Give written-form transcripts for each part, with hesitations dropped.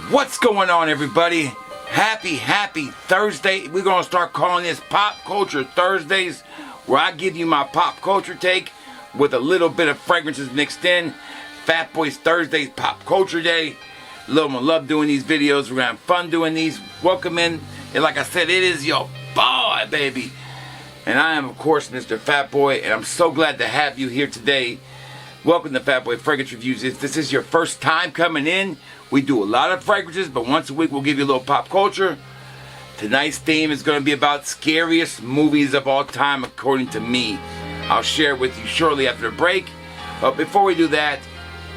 What's going on, everybody? Happy Thursday. We're going to start calling this Pop Culture Thursdays, where I give you my pop culture take with a little bit of fragrances mixed in. Fatboy'S Thursdays, Pop Culture Day. Love doing these videos. We're going to have fun doing these. Welcome in. And like I said, it is your boy, baby. And I am, of course, Mr. Fatboy, and I'm so glad to have you here today. Welcome to Fatboy Fragrance Reviews. If this is your first time coming in, we do a lot of fragrances, but once a week we'll give you a little pop culture. Tonight's theme is going to be about scariest movies of all time, according to me. I'll share it with you shortly after the break. But before we do that,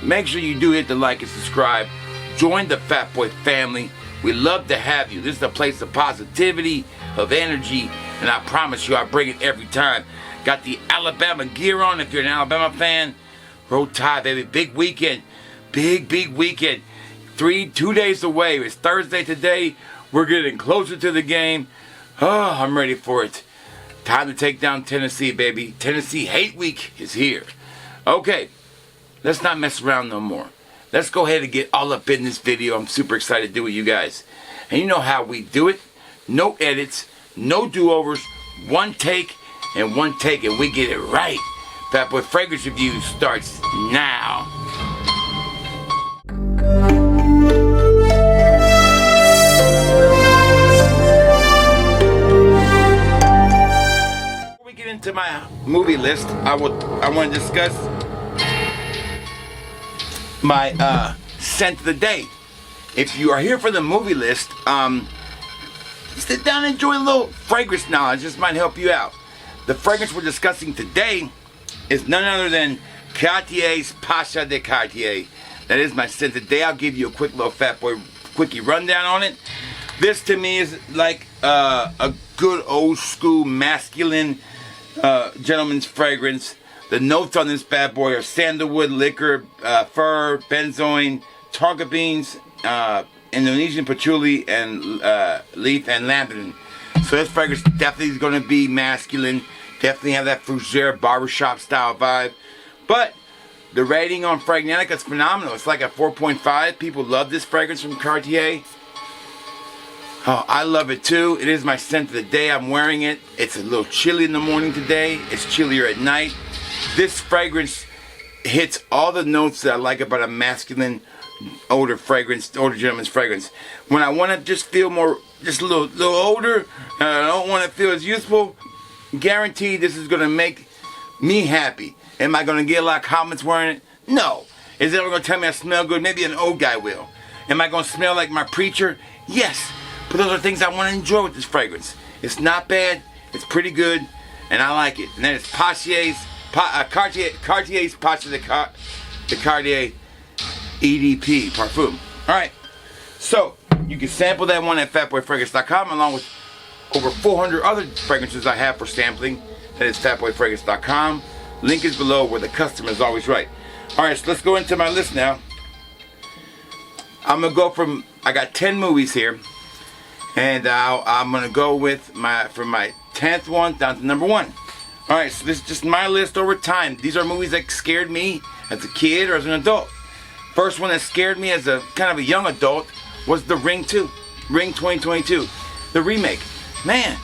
make sure you do hit the like and subscribe. Join the Fatboy family. We love to have you. This is a place of positivity, of energy, and I promise you I bring it every time. Got the Alabama gear on if you're an Alabama fan. Roll Tide, baby. Big weekend. Big weekend. 2 days away. It's Thursday today. We're getting closer to the game. Oh, I'm ready for it. Time to take down Tennessee, baby. Tennessee Hate Week is here. Okay. Let's not mess around no more. Let's go ahead and get all up in this video. I'm super excited to do with you guys. And you know how we do it. No edits. No do-overs. One take and we get it right. Fatboy Fragrance Review starts now. Before we get into my movie list, I want to discuss my scent of the day. If you are here for the movie list, sit down and enjoy a little fragrance knowledge. This might help you out. The fragrance we're discussing today is none other than Cartier's PASHA de Cartier. That is my scent today. I'll give you a quick little Fatboy quickie rundown on it. This to me is like a good old school masculine gentleman's fragrance. The notes on this bad boy are sandalwood, liquor, fir, benzoin, tonka beans, Indonesian patchouli, and leaf and lambanon. So this fragrance definitely is going to be masculine. Definitely have that fougere barbershop style vibe. But the rating on Fragnatica is phenomenal. It's like a 4.5. People love this fragrance from Cartier. Oh, I love it too. It is my scent of the day. I'm wearing it. It's a little chilly in the morning today. It's chillier at night. This fragrance hits all the notes that I like about a masculine older fragrance, older gentleman's fragrance. When I want to just feel more, just a little older, I don't want to feel as youthful, guaranteed this is going to make me happy. Am I going to get a lot of comments wearing it? No. Is it ever going to tell me I smell good? Maybe an old guy will. Am I going to smell like my preacher? Yes. But those are things I want to enjoy with this fragrance. It's not bad. It's pretty good. And I like it. And then it's Cartier's PASHA de Cartier EDP PARFUM. Alright. So, you can sample that one at fatboyfragrance.com along with over 400 other fragrances I have for sampling. That is fatboyfragrance.com. Link is below where the customer is always right. Alright, so let's go into my list now. I'm going to go from, I got 10 movies here. And I'm going to go with from my 10th one down to number 1. Alright, so this is just my list over time. These are movies that scared me as a kid or as an adult. First one that scared me as a kind of a young adult was The Ring 2. Ring 2022. The remake. Man,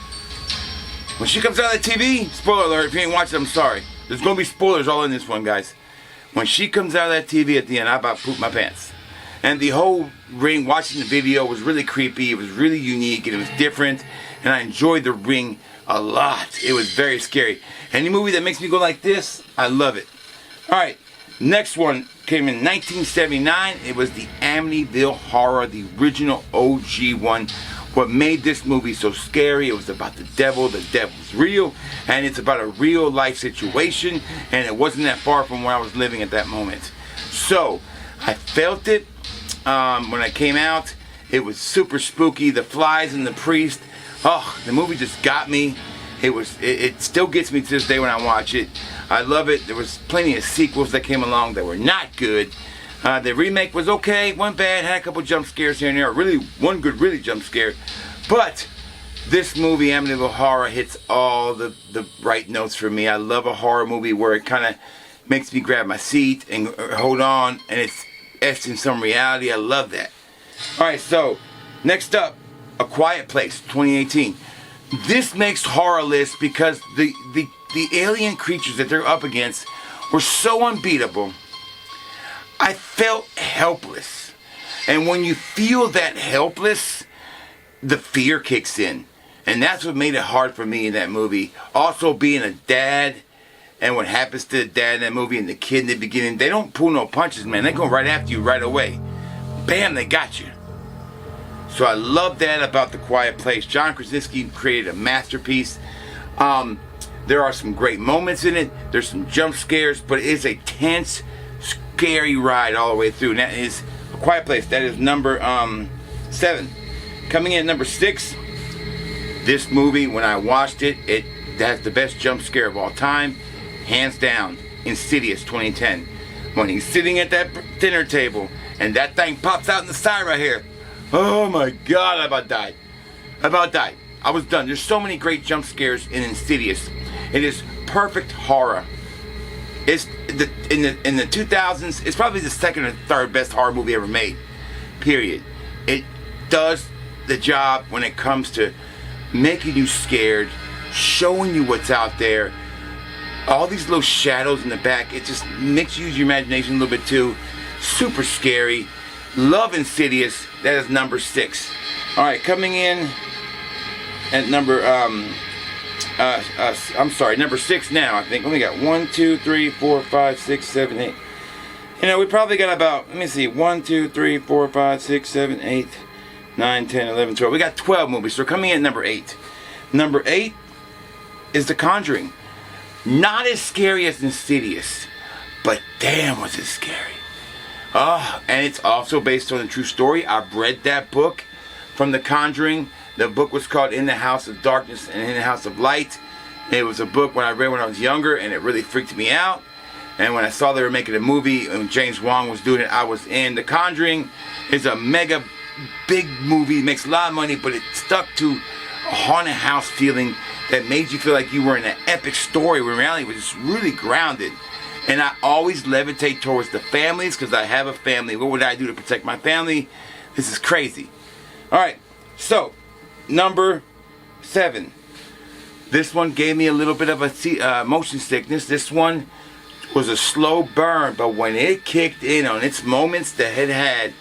when she comes out of the TV, spoiler alert, if you ain't watching, I'm sorry. There's going to be spoilers all in this one, guys. When she comes out of that TV at the end, I about pooped my pants. And the whole Ring, watching the video was really creepy. It was really unique and it was different. And I enjoyed The Ring a lot. It was very scary. Any movie that makes me go like this, I love it. Alright, next one came in 1979. It was the Amityville Horror, the original OG one. What made this movie so scary, it was about the devil's real, and it's about a real life situation, and it wasn't that far from where I was living at that moment. So, I felt it when I came out. It was super spooky, the flies and the priest. Oh, the movie just got me. It still gets me to this day when I watch it. I love it. There was plenty of sequels that came along that were not good. The remake was okay, wasn't bad, had a couple jump scares here and there. Really, one good really jump scare. But this movie, Amityville Horror, hits all the right notes for me. I love a horror movie where it kind of makes me grab my seat and hold on, and it's etched in some reality. I love that. Alright, so next up, A Quiet Place, 2018. This makes horror lists because the alien creatures that they're up against were so unbeatable. I felt helpless. And when you feel that helpless, the fear kicks in. And that's what made it hard for me in that movie. Also being a dad, and what happens to the dad in that movie and the kid in the beginning, they don't pull no punches, man. They go right after you right away. Bam, they got you. So I love that about The Quiet Place. John Krasinski created a masterpiece. There are some great moments in it. There's some jump scares, but it is a tense, scary ride all the way through. And that is A Quiet Place. That is number 7. Coming in at number 6, this movie, when I watched it, that's the best jump scare of all time. Hands down, Insidious 2010. When he's sitting at that dinner table and that thing pops out in the side right here. Oh my God, I about died. I was done. There's so many great jump scares in Insidious. It is perfect horror. It's in the 2000s, it's probably the second or third best horror movie ever made. Period. It does the job when it comes to making you scared, showing you what's out there. All these little shadows in the back, it just makes you use your imagination a little bit too. Super scary. Love Insidious. That is number 6. Alright, coming in at number number 6 now, I think. We got 1, 2, 3, 4, 5, 6, 7, 8. You know, we probably got about, let me see, 1, 2, 3, 4, 5, 6, 7, 8, 9, 10, 11, 12. We got 12 movies. So we're coming in at number 8. Number 8 is The Conjuring. Not as scary as Insidious, but damn was it scary. And it's also based on a true story. I've read that book from The Conjuring. The book was called In the House of Darkness and In the House of Light. It was a book when I read when I was younger, and it really freaked me out. And when I saw they were making a movie and James Wan was doing it, I was in. The Conjuring is a mega big movie. It makes a lot of money, but it stuck to a haunted house feeling that made you feel like you were in an epic story when reality was just really grounded. And I always levitate towards the families because I have a family. What would I do to protect my family? This is crazy. Alright, so number 7. This one gave me a little bit of a motion sickness. This one was a slow burn, but when it kicked in on its moments that it had,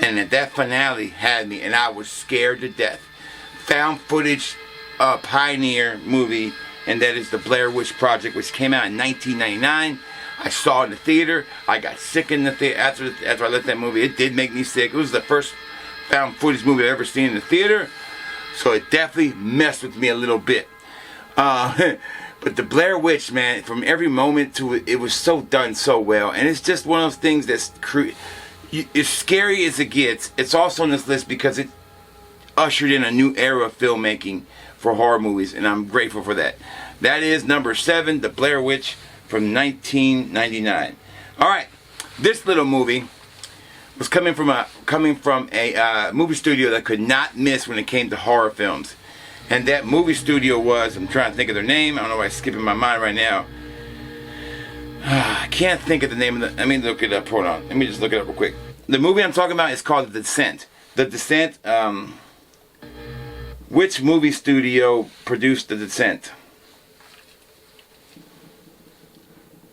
and that finale had me, and I was scared to death. Found footage pioneer movie, and that is the Blair Witch Project, which came out in 1999. I saw it in the theater. I got sick in the theater after I left that movie. It did make me sick. It was the first found footage movie I've ever seen in the theater, so it definitely messed with me a little bit. But the Blair Witch, man, from every moment to it, it was so done so well, and it's just one of those things that's as scary as it gets. It's also on this list because it ushered in a new era of filmmaking for horror movies, and I'm grateful for that. That is number 7, The Blair Witch from 1999. Alright, this little movie was coming from a movie studio that could not miss when it came to horror films. And that movie studio was, I'm trying to think of their name, I don't know why it's skipping my mind right now. I can't think of the name of the, let me look it up, hold on. Let me just look it up real quick. The movie I'm talking about is called The Descent. The Descent, which movie studio produced The Descent?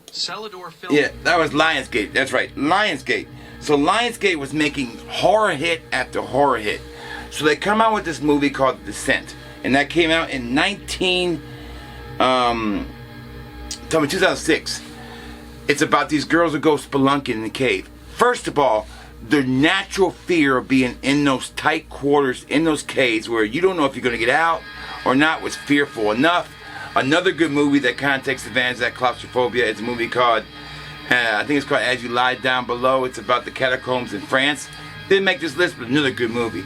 Celador Film. Yeah, that was Lionsgate. That's right, Lionsgate. So Lionsgate was making horror hit after horror hit. So they come out with this movie called The Descent, and that came out in 2006. It's about these girls who go spelunking in the cave. First of all, the natural fear of being in those tight quarters, in those caves where you don't know if you're going to get out or not, was fearful enough. Another good movie that kind of takes advantage of that claustrophobia is a movie called, I think it's called As You Lie Down Below. It's about the catacombs in France. Didn't make this list, but another good movie.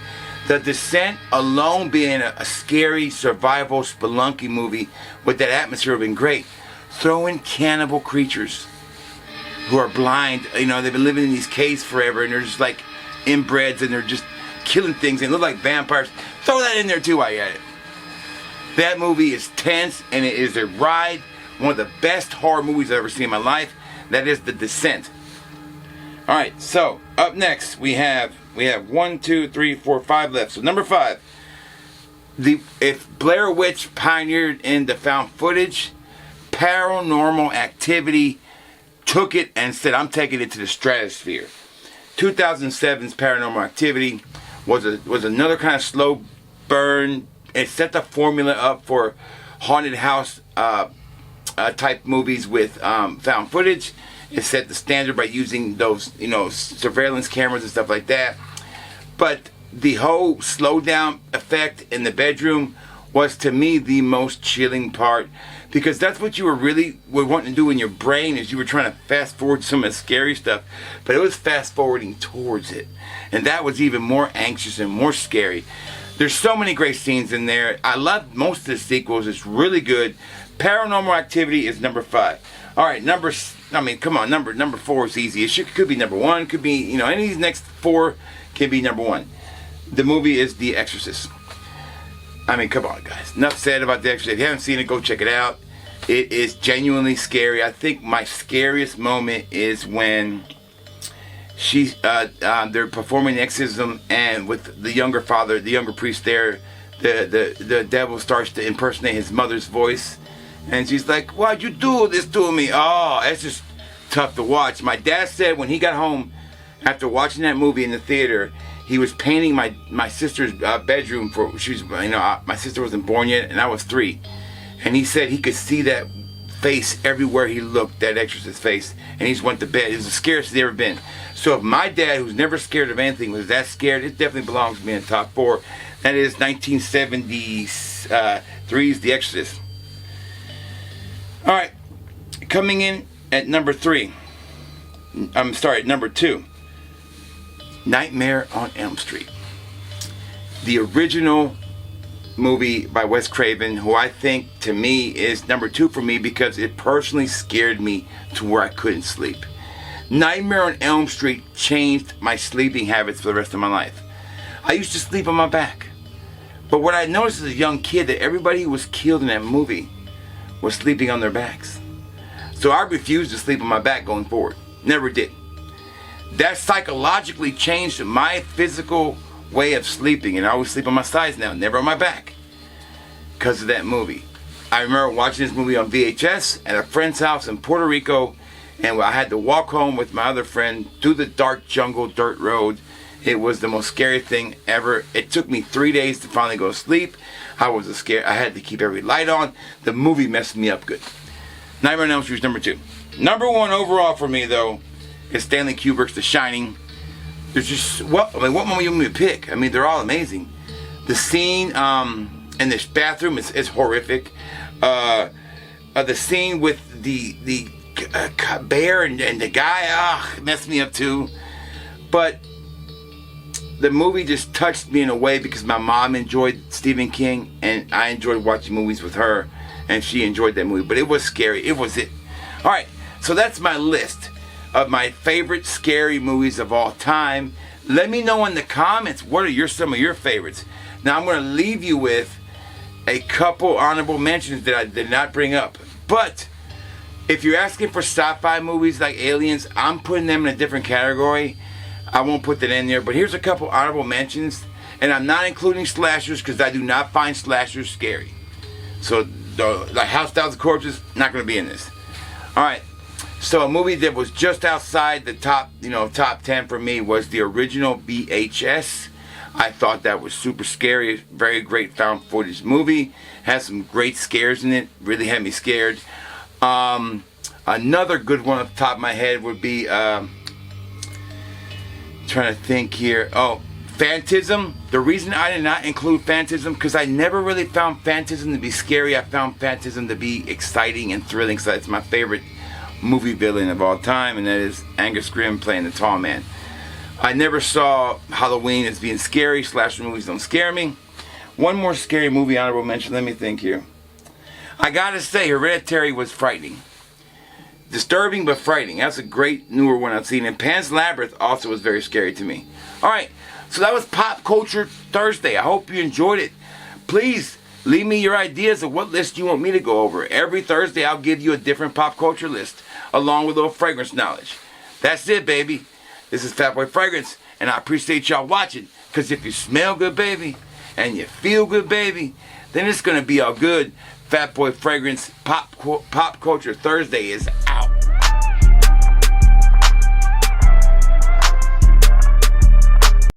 The Descent alone being a scary survival spelunky movie with that atmosphere would have been great. Throw in cannibal creatures who are blind. You know, they've been living in these caves forever, and they're just like inbreds, and they're just killing things and look like vampires. Throw that in there too while you're at it. That movie is tense, and it is a ride. One of the best horror movies I've ever seen in my life. That is The Descent. Alright, so up next we have 1, 2, 3, 4, 5 left. So number 5. If Blair Witch pioneered in the found footage, Paranormal Activity took it and said, I'm taking it to the stratosphere. 2007's Paranormal Activity was another kind of slow burn. It set the formula up for haunted house type movies with found footage. It set the standard by using those, surveillance cameras and stuff like that. But the whole slowdown effect in the bedroom was, to me, the most chilling part, because that's what you were wanting to do in your brain, is you were trying to fast forward some of the scary stuff, but it was fast forwarding towards it, and that was even more anxious and more scary. There's so many great scenes in there. I love most of the sequels. It's really good. Paranormal Activity is number 5. All right, number 4 is easy. It could be number 1. Could be, any of these next 4 can be number 1. The movie is The Exorcist. I mean, come on, guys. Enough said about The Exorcist. If you haven't seen it, go check it out. It is genuinely scary. I think my scariest moment is when they're performing the exorcism, and with the younger father, the younger priest there, the devil starts to impersonate his mother's voice, and she's like, "Why'd you do this to me?" Oh, it's just tough to watch. My dad said when he got home after watching that movie in the theater, he was painting my sister's bedroom for my sister wasn't born yet, and I was 3, and he said he could see that face everywhere he looked, that exorcist face, and he just went to bed. It was the scariest he's ever been. So if my dad, who's never scared of anything, was that scared, it definitely belongs to me in the top 4. That is 1973's The Exorcist. All right, coming in at number 2. Nightmare on Elm Street. The original movie by Wes Craven, who I think, to me, is number 2 for me because it personally scared me to where I couldn't sleep. Nightmare on Elm Street changed my sleeping habits for the rest of my life. I used to sleep on my back. But what I noticed as a young kid, that everybody who was killed in that movie was sleeping on their backs. So I refused to sleep on my back going forward. Never did. That psychologically changed my physical way of sleeping, and I always sleep on my sides now, never on my back, because of that movie. I remember watching this movie on VHS at a friend's house in Puerto Rico, and I had to walk home with my other friend through the dark jungle dirt road. It was the most scary thing ever. It took me 3 days to finally go to sleep. I was scared. I had to keep every light on. The movie messed me up good. Nightmare on Elm Street is number 2. Number 1 overall for me, though, is Stanley Kubrick's The Shining. There's just, what more you want me to pick? I mean, they're all amazing. The scene in this bathroom is horrific. The scene with the bear and the guy, messed me up too. But the movie just touched me in a way because my mom enjoyed Stephen King, and I enjoyed watching movies with her, and she enjoyed that movie. But it was scary. It was it. All right, so that's my list of my favorite scary movies of all time. Let me know in the comments, what are some of your favorites. Now I'm going to leave you with a couple honorable mentions that I did not bring up. But if you're asking for sci-fi movies like Aliens, I'm putting them in a different category. I won't put that in there. But here's a couple honorable mentions. And I'm not including slashers because I do not find slashers scary. So like House 1000 Corpses, not going to be in this. Alright. So a movie that was just outside the top 10 for me was the original VHS. I thought that was super scary. Very great found footage movie. Has some great scares in it. Really had me scared. Another good one off the top of my head would be trying to think here. Oh, Phantasm. The reason I did not include Phantasm because I never really found Phantasm to be scary. I found Phantasm to be exciting and thrilling. So that's my favorite movie villain of all time, and that is Angus Scrimm playing the tall man. I never saw Halloween as being scary. Slasher movies don't scare me. One more scary movie honorable mention. Let me think here. I gotta say, Hereditary was frightening. Disturbing but frightening. That's a great newer one I've seen. And Pan's Labyrinth also was very scary to me. Alright, so that was Pop Culture Thursday. I hope you enjoyed it. Please leave me your ideas of what list you want me to go over. Every Thursday I'll give you a different pop culture list, along with a little fragrance knowledge. That's it, baby. This is Fatboy Fragrance, and I appreciate y'all watching. Because if you smell good, baby, and you feel good, baby, then it's going to be a good Fatboy Fragrance Pop Culture Thursday is